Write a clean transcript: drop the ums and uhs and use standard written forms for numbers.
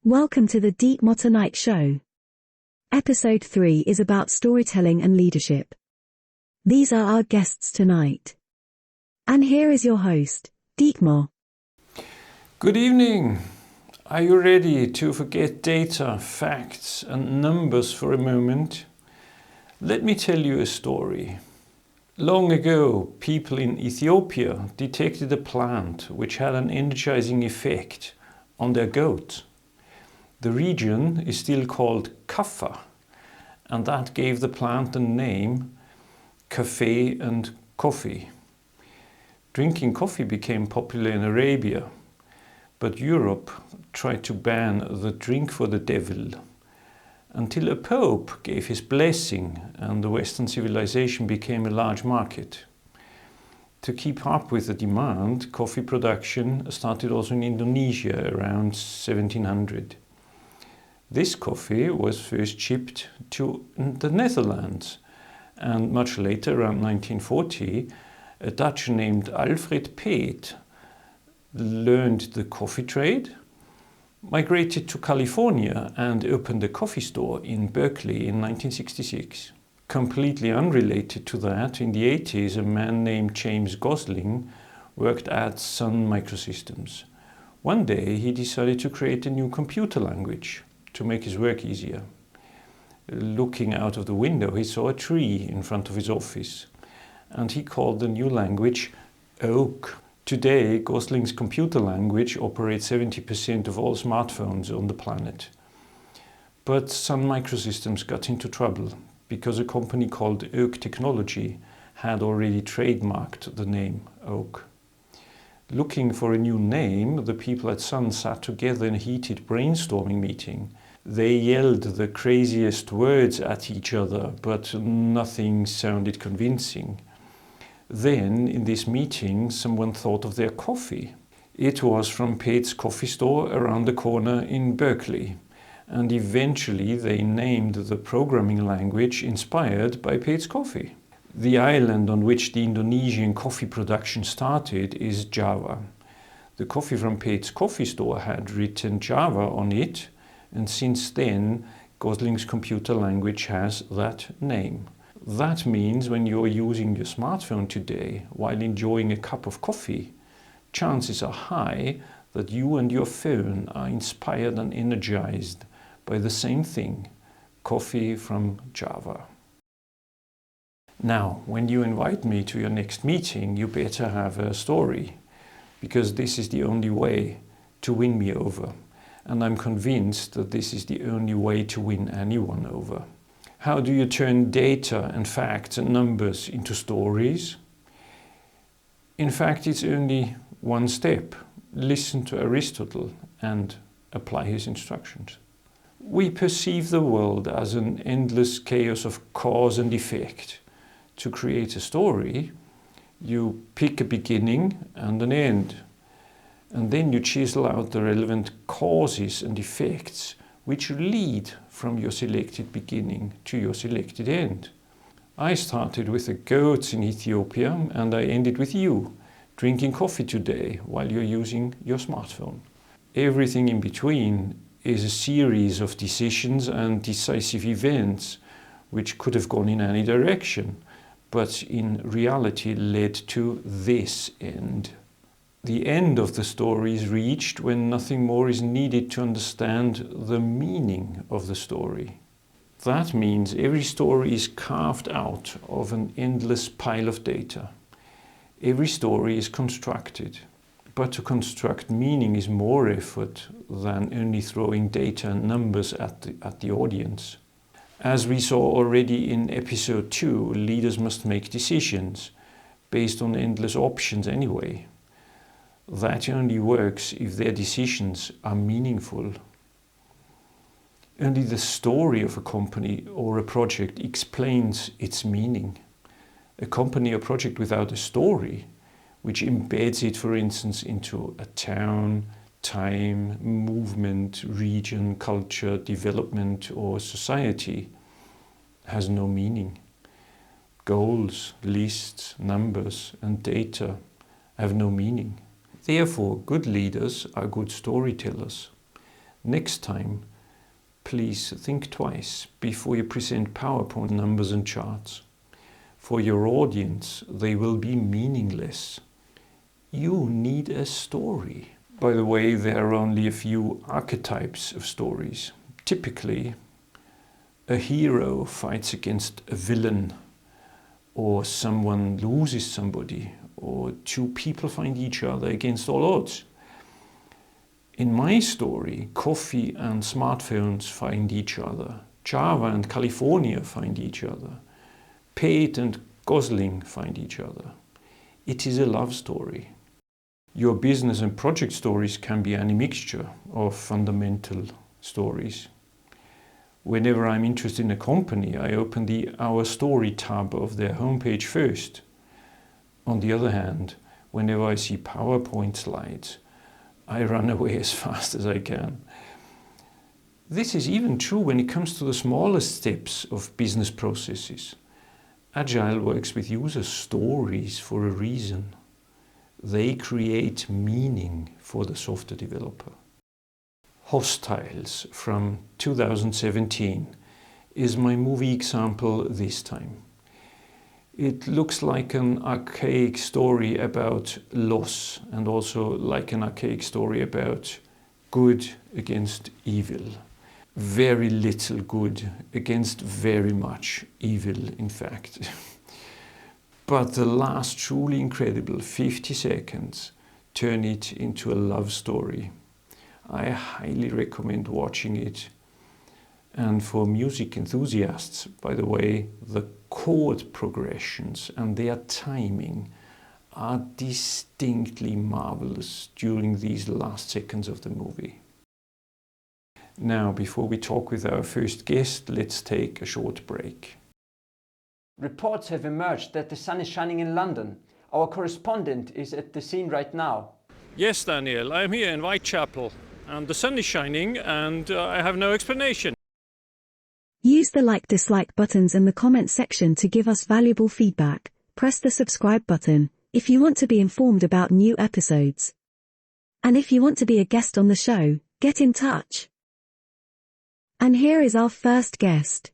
Welcome to the Dietmar Tonight Show. Episode 3 is about storytelling and leadership. These are our guests tonight. And here is your host, Dietmar. Good evening. Are you ready to forget data, facts and numbers for a moment? Let me tell you a story. Long ago, people in Ethiopia detected a plant which had an energizing effect on their goats. The region is still called Kaffa, and that gave the plant the name cafe and coffee. Drinking coffee became popular in Arabia, but Europe tried to ban the drink for the devil until a pope gave his blessing and the Western civilization became a large market. To keep up with the demand, coffee production started also in Indonesia around 1700. This coffee was first shipped to the Netherlands, and much later, around 1940, a Dutch named Alfred Peet learned the coffee trade, migrated to California and opened a coffee store in Berkeley in 1966. Completely unrelated to that, in the 80s, a man named James Gosling worked at Sun Microsystems. One day he decided to create a new computer language to make his work easier. Looking out of the window, he saw a tree in front of his office, and he called the new language Oak. Today, Gosling's computer language operates 70% of all smartphones on the planet. But Sun Microsystems got into trouble because a company called Oak Technology had already trademarked the name Oak. Looking for a new name, the people at Sun sat together in a heated brainstorming meeting. They yelled the craziest words at each other, but nothing sounded convincing. Then, in this meeting, someone thought of their coffee. It was from Peet's coffee store around the corner in Berkeley, and eventually they named the programming language inspired by Peet's coffee. The island on which the Indonesian coffee production started is Java. The coffee from Peet's coffee store had written Java on it, and since then Gosling's computer language has that name. That means when you're using your smartphone today while enjoying a cup of coffee, chances are high that you and your phone are inspired and energized by the same thing, coffee from Java. Now, when you invite me to your next meeting, you better have a story, because this is the only way to win me over. And I'm convinced that this is the only way to win anyone over. How do you turn data and facts and numbers into stories? In fact, it's only one step. Listen to Aristotle and apply his instructions. We perceive the world as an endless chaos of cause and effect. To create a story, you pick a beginning and an end, and then you chisel out the relevant causes and effects which lead from your selected beginning to your selected end. I started with the goats in Ethiopia, and I ended with you, drinking coffee today while you're using your smartphone. Everything in between is a series of decisions and decisive events which could have gone in any direction, but in reality led to this end. The end of the story is reached when nothing more is needed to understand the meaning of the story. That means every story is carved out of an endless pile of data. Every story is constructed, but to construct meaning is more effort than only throwing data and numbers at the audience. As we saw already in episode 2, leaders must make decisions based on endless options anyway. That only works if their decisions are meaningful. Only the story of a company or a project explains its meaning. A company or project without a story, which embeds it, for instance, into a town, time, movement, region, culture, development, or society, has no meaning. Goals, lists, numbers, and data have no meaning. Therefore, good leaders are good storytellers. Next time, please think twice before you present PowerPoint numbers and charts. For your audience, they will be meaningless. You need a story. By the way, there are only a few archetypes of stories. Typically, a hero fights against a villain, or someone loses somebody, or two people find each other against all odds. In my story, coffee and smartphones find each other. Java and California find each other. Pate and Gosling find each other. It is a love story. Your business and project stories can be any mixture of fundamental stories. Whenever I'm interested in a company, I open the Our Story tab of their homepage first. On the other hand, whenever I see PowerPoint slides, I run away as fast as I can. This is even true when it comes to the smallest steps of business processes. Agile works with user stories for a reason. They create meaning for the software developer. Hostiles from 2017 is my movie example this time. It looks like an archaic story about loss and also like an archaic story about good against evil. Very little good against very much evil, in fact. But the last truly incredible 50 seconds turn it into a love story. I highly recommend watching it. And for music enthusiasts, by the way, the chord progressions and their timing are distinctly marvelous during these last seconds of the movie. Now, before we talk with our first guest, let's take a short break. Reports have emerged that the sun is shining in London. Our correspondent is at the scene right now. Yes, Daniel, I'm here in Whitechapel, and the sun is shining, and I have no explanation. Use the like/dislike buttons in the comment section to give us valuable feedback. Press the subscribe button if you want to be informed about new episodes. And if you want to be a guest on the show, get in touch. And here is our first guest.